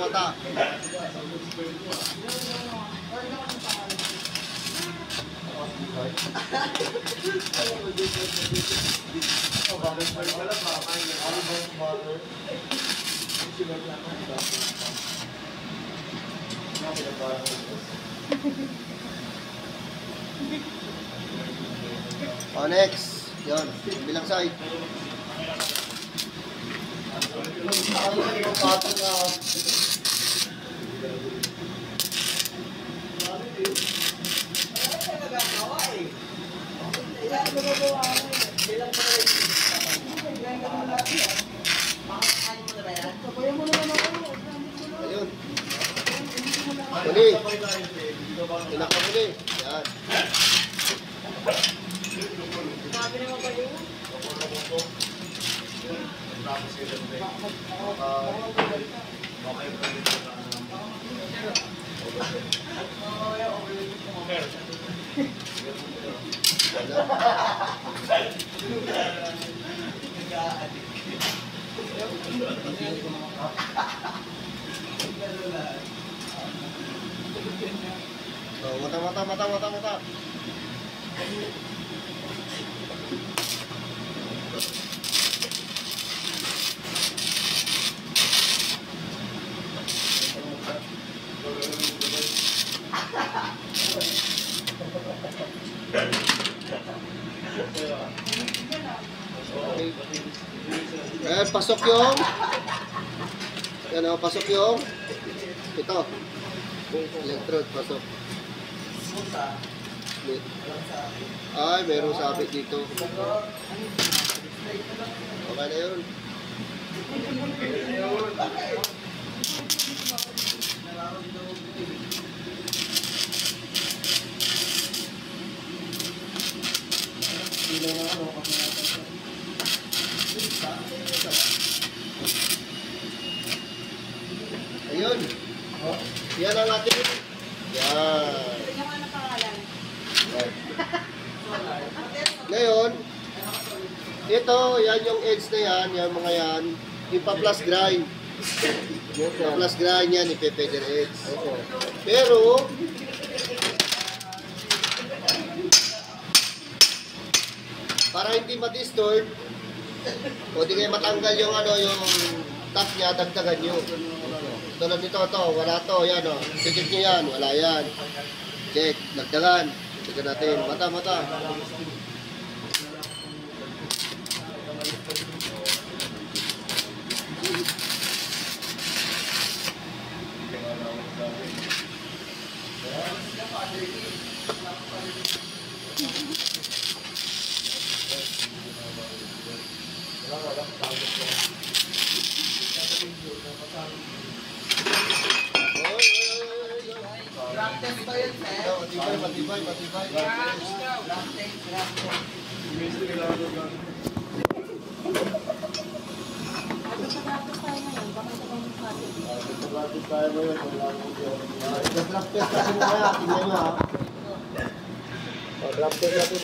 Mata. Oh, next. Yun, bilang side. Ayun. Huli. Huli. Yan. Mata. Ayan, pasok yung ito electrode, pasok. Ay, merong sabit dito. Okay na yun. Ayun. Yan ang ating. Yan. Ngayon, ito, yan yung edge na yan, yung mga yan, yung pa-plus grind. Pa-plus grind yan, ipepeder edge. Pero, para hindi ma-distort, o di kayo matanggal yung yung top niya, dagdagan nyo. Tulad nito, wala to, yan o. Sikip nyo yan, wala yan. Check, dagdagan. Tignan natin, mata. Matibay. Drop test kasi muna, tingnan nyo ha. Drop test natin.